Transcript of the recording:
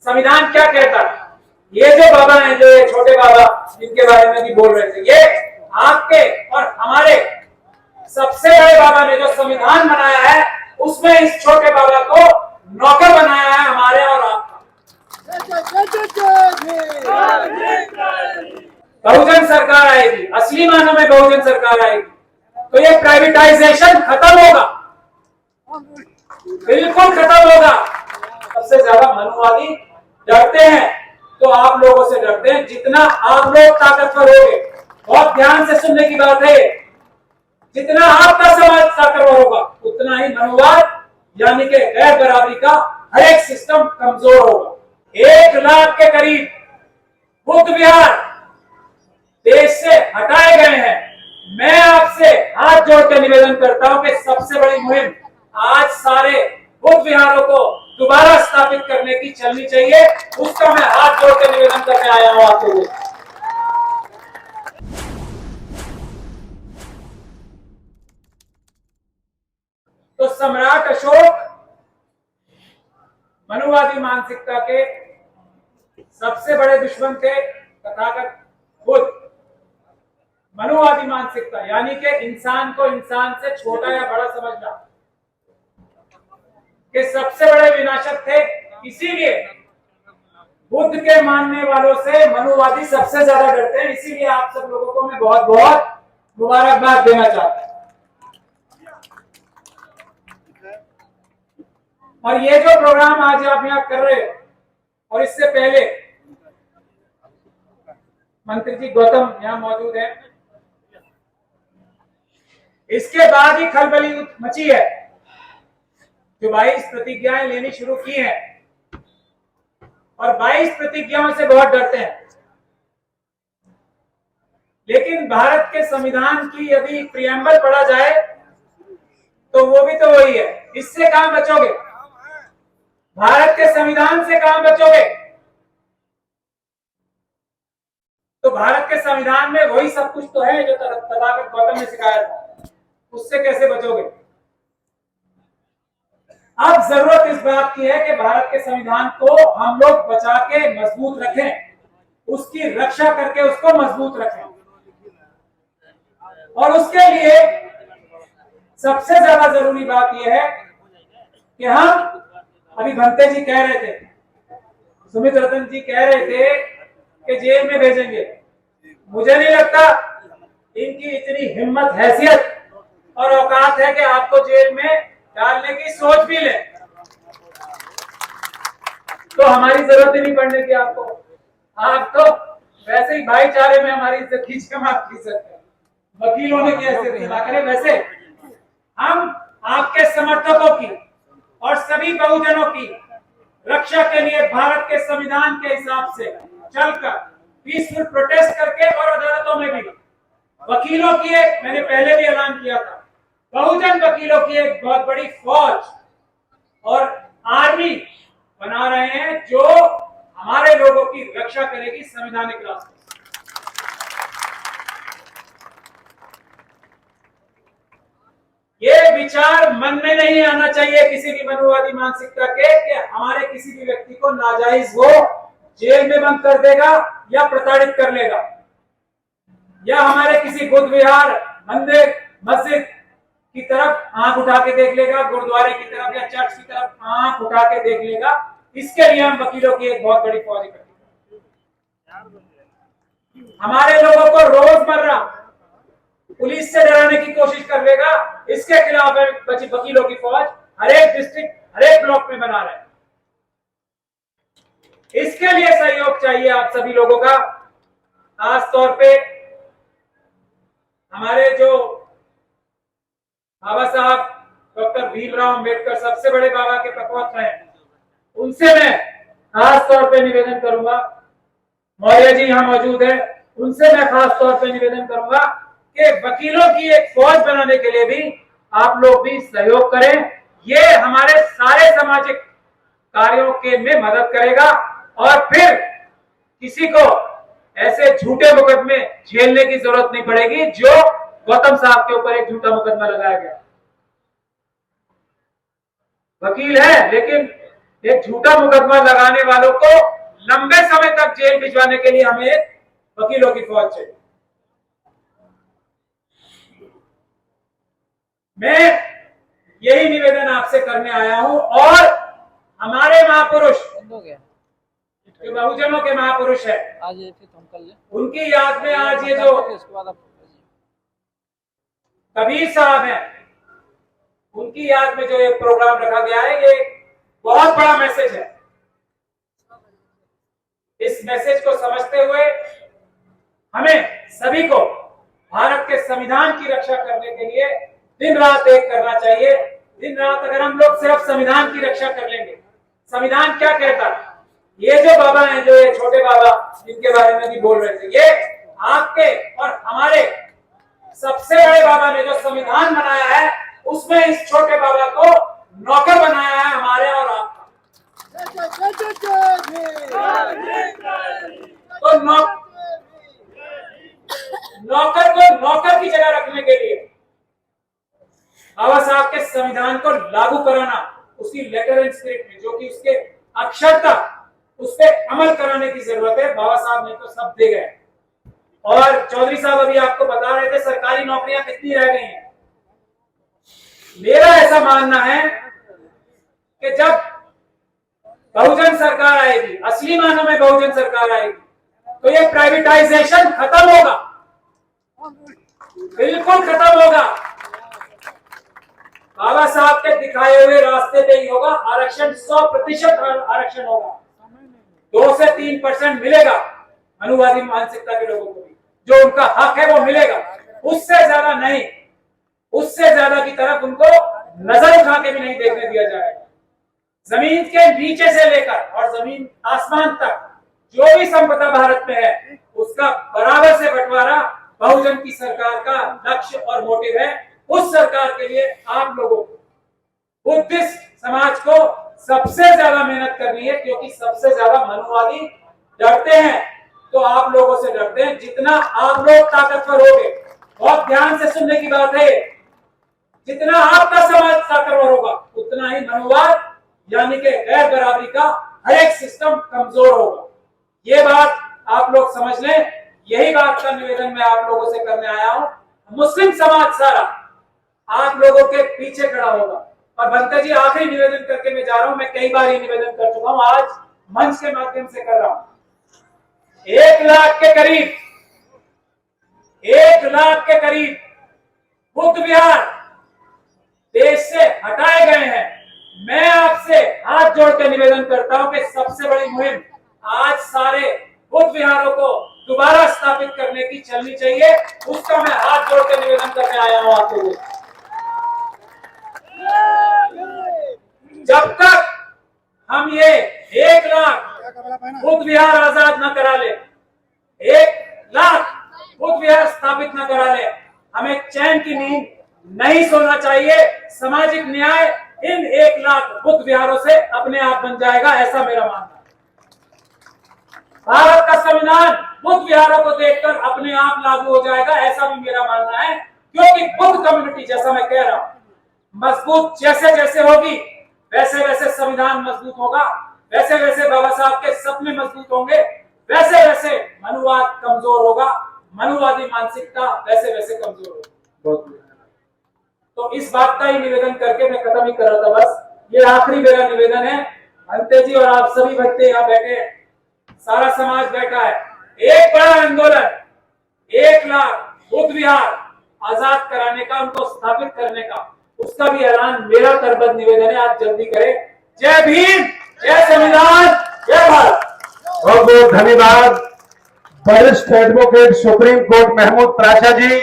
संविधान क्या कहता है? ये जो बाबा हैं, जो ये छोटे बाबा जिनके बारे में भी बोल रहे थे, ये आपके और हमारे सबसे बड़े बाबा ने जो संविधान बनाया है, उसमें इस छोटे बाबा को नौकर बनाया है, हमारे और आपका। बहुजन सरकार आएगी, असली मानों में बहुजन सरकार आएगी, तो ये प्राइवेटाइजेशन खत्म होगा, बिल्कुल खत्म होगा। सबसे ज्यादा मनुवादी डरते हैं, तो आप लोगों से डरते हैं। जितना आप लोग ताकतवर होंगे, बहुत ध्यान से सुनने की बात है, जितना आपका समाज ताकतवर होगा, उतना ही मनुवाद यानी कि गैर बराबरी का हर एक सिस्टम कमजोर होगा। 1 लाख के करीब बुद्ध विहार देश से हटाए गए हैं। मैं आपसे हाथ जोड़ के निवेदन करता हूं कि सबसे बड़ी मुहिम आज सारे बुद्ध विहारों को दोबारा स्थापित करने की चलनी चाहिए। उसका मैं हाथ जोड़ के निवेदन करने आया हूं आप लोगों को। तो सम्राट अशोक मनुवादी मानसिकता के सबसे बड़े दुश्मन थे। तथागत बुद्ध मनुवादी मानसिकता यानी कि इंसान को इंसान से छोटा या बड़ा समझना के सबसे बड़े विनाशक थे। इसीलिए बुद्ध के मानने वालों से मनुवादी सबसे ज्यादा डरते हैं। इसीलिए आप सब लोगों को मैं बहुत बहुत मुबारकबाद देना चाहता हूं। और ये जो प्रोग्राम आज आप यहाँ कर रहे हो, और इससे पहले मंत्री जी गौतम यहाँ मौजूद है, इसके बाद ही खलबली मची है। जो 22 प्रतिज्ञाएं लेनी शुरू की हैं, और 22 प्रतिज्ञाओं से बहुत डरते हैं। लेकिन भारत के संविधान की यदि प्रियम्बल पढ़ा जाए तो वो भी तो वही है। इससे कहां बचोगे? भारत के संविधान से कहां बचोगे? तो भारत के संविधान में वही सब कुछ तो है जो तथागत गौतम ने सिखाया था। उससे कैसे बचोगे? अब जरूरत इस बात की है कि भारत के संविधान को हम लोग बचा के मजबूत रखें, उसकी रक्षा करके उसको मजबूत रखें। और उसके लिए सबसे ज्यादा जरूरी बात यह है कि हम, अभी भंते जी कह रहे थे, सुमित रतन जी कह रहे थे कि जेल में भेजेंगे। मुझे नहीं लगता इनकी इतनी हिम्मत, हैसियत और औकात है कि आपको जेल में डालने की सोच भी ले। तो हमारी जरूरत ही नहीं पड़ने की आपको। आप तो वैसे ही भाईचारे में हमारी इज्जत खींच के माफ खींच सकते हैं। वकील होने की हैसियत ना करें। वैसे हम आपके समर्थकों की और सभी बहुजनों की रक्षा के लिए भारत के संविधान के हिसाब से चलकर पीसफुल प्रोटेस्ट करके, और अदालतों में भी वकीलों की एक, मैंने पहले भी ऐलान किया था, बहुजन वकीलों की एक बहुत बड़ी फौज और आर्मी बना रहे हैं जो हमारे लोगों की रक्षा करेगी संवैधानिक रास्ते। ये विचार मन में नहीं आना चाहिए किसी भी मनुवादी मानसिकता के कि हमारे किसी भी व्यक्ति को नाजायज वो जेल में बंद कर देगा या प्रताड़ित कर लेगा, या हमारे किसी बुद्ध विहार, मंदिर, मस्जिद की तरफ आंख उठा के देख लेगा, गुरुद्वारे की तरफ या चर्च की तरफ आंख उठा के देख लेगा। इसके लिए हम वकीलों की एक बहुत बड़ी फौज इकट्ठी करेंगे। हमारे लोगों को रोजमर्रा पुलिस से डराने की कोशिश कर लेगा, इसके खिलाफ वकीलों की फौज हर एक डिस्ट्रिक्ट, हर एक ब्लॉक में बना रहे हैं। इसके लिए सहयोग चाहिए आप सभी लोगों का। खास तौर पे हमारे जो बाबा साहब डॉक्टर भीमराव अंबेडकर सबसे बड़े बाबा के प्रवक्ता हैं, उनसे मैं खास तौर पे निवेदन करूंगा। मौर्य जी यहाँ मौजूद है, उनसे मैं खास तौर पे निवेदन करूंगा कि वकीलों की एक फौज बनाने के लिए भी आप लोग भी सहयोग करें। ये हमारे सारे सामाजिक कार्यों के में मदद करेगा, और फिर किसी को ऐसे झूठे मुकदमे झेलने की जरूरत नहीं पड़ेगी जो गौतम साहब के ऊपर एक झूठा मुकदमा लगाया गया। वकील है लेकिन एक झूठा मुकदमा लगाने वालों को लंबे समय तक जेल भिजवाने के लिए हमें वकीलों की फौज चाहिए। मैं यही निवेदन आपसे करने आया हूं और हमारे महापुरुष जो बहुजनों के महापुरुष है उनकी याद में आज ये जो कबीर साहब हैं उनकी याद में जो एक प्रोग्राम रखा गया है, ये बहुत बड़ा मैसेज है। इस मैसेज को समझते हुए हमें सभी को भारत के संविधान की रक्षा करने के लिए दिन रात एक करना चाहिए। दिन रात अगर हम लोग सिर्फ संविधान की रक्षा कर लेंगे, संविधान क्या कहता है, ये जो बाबा हैं, जो ये छोटे बाबा जिनके बारे में भी बोल रहे थे, ये आपके और हमारे सबसे बड़े बाबा ने जो संविधान बनाया है उसमें इस छोटे बाबा को नौकर बनाया है हमारे और आपका। तो नौकर को नौकर की जगह रखने के लिए बाबा साहब के संविधान को लागू कराना, उसकी लेटर एंड स्पिरिट में जो कि उसके अक्षर तक उस पर अमल कराने की जरूरत है। बाबा साहब ने तो सब दे गए। और चौधरी साहब अभी आपको बता रहे थे सरकारी नौकरियां कितनी रह गई हैं। मेरा ऐसा मानना है कि जब बहुजन सरकार आएगी, असली मानों में बहुजन सरकार आएगी, तो ये प्राइवेटाइजेशन खत्म होगा, बिल्कुल खत्म होगा। बाबा साहब के दिखाए हुए रास्ते पे ही होगा। आरक्षण 100% आरक्षण होगा, 2 से 3% मिलेगा अनुवादी मानसिकता के लोगों को भी, जो उनका हक है वो मिलेगा, उससे ज्यादा नहीं। उससे ज्यादा की तरफ उनको नजर उठा के भी नहीं देखने दिया जाएगा। जमीन के नीचे से लेकर और जमीन आसमान तक जो भी संपदा भारत में है उसका बराबर से बंटवारा बहुजन की सरकार का लक्ष्य और मोटिव है। उस सरकार के लिए आप लोगों को, बुद्धिस्ट समाज को सबसे ज्यादा मेहनत करनी है, क्योंकि सबसे ज्यादा मनुवादी डरते हैं तो आप लोगों से डरते हैं। जितना आप लोग ताकतवर होगे, बहुत ध्यान से सुनने की बात है, जितना आपका समाज ताकतवर होगा उतना ही मनुवाद यानी कि गैर बराबरी का हर एक सिस्टम कमजोर होगा। ये बात आप लोग समझ लें। यही बात का निवेदन मैं आप लोगों से करने आया हूं। मुस्लिम समाज सारा आप लोगों के पीछे खड़ा होगा। और बनते जी आखिरी निवेदन करके मैं जा रहा हूं। मैं कई बार ये निवेदन कर चुका हूं, आज मंच के माध्यम से कर रहा हूं। 1 लाख के करीब, 1 लाख के करीब बुद्ध विहार देश से हटाए गए हैं। मैं आपसे हाथ जोड़ के निवेदन करता हूं कि सबसे बड़ी मुहिम आज सारे बुद्ध विहारों को दोबारा स्थापित करने की चलनी चाहिए। उसका मैं हाथ जोड़ के निवेदन करने आया हूं आप लोगों। जब तक हम ये 1 लाख बुद्ध विहार आजाद न करा ले, 1 लाख बुद्ध विहार स्थापित न करा ले, हमें चैन की नींद नहीं सोना चाहिए। सामाजिक न्याय इन 1 लाख बुद्ध विहारों से अपने आप बन जाएगा, ऐसा मेरा मानना है। भारत का संविधान बुद्ध विहारों को देखकर अपने आप लागू हो जाएगा, ऐसा भी मेरा मानना है। क्योंकि बुद्ध कम्युनिटी, जैसा मैं कह रहा हूं, मजबूत जैसे जैसे होगी वैसे वैसे संविधान मजबूत होगा, वैसे वैसे बाबा साहब के सपने मजबूत होंगे, वैसे वैसे मनुवाद कमजोर होगा, मनुवादी मानसिकता वैसे वैसे कमजोर होगी। तो इस बात का ही निवेदन करके मैं खत्म ही कर रहा था। बस ये आखिरी मेरा निवेदन है। अंते जी और आप सभी भक्ते यहाँ बैठे, सारा समाज बैठा है। एक बड़ा आंदोलन, 1 लाख बुद्ध विहार आजाद कराने का, उनको स्थापित करने का, उसका भी ऐलान मेरा करबद्ध निवेदन है, आप जल्दी करें। जय भीम, जय संविधान, जय भारत। बहुत बहुत धन्यवाद वरिष्ठ एडवोकेट सुप्रीम कोर्ट महमूद प्राचा जी।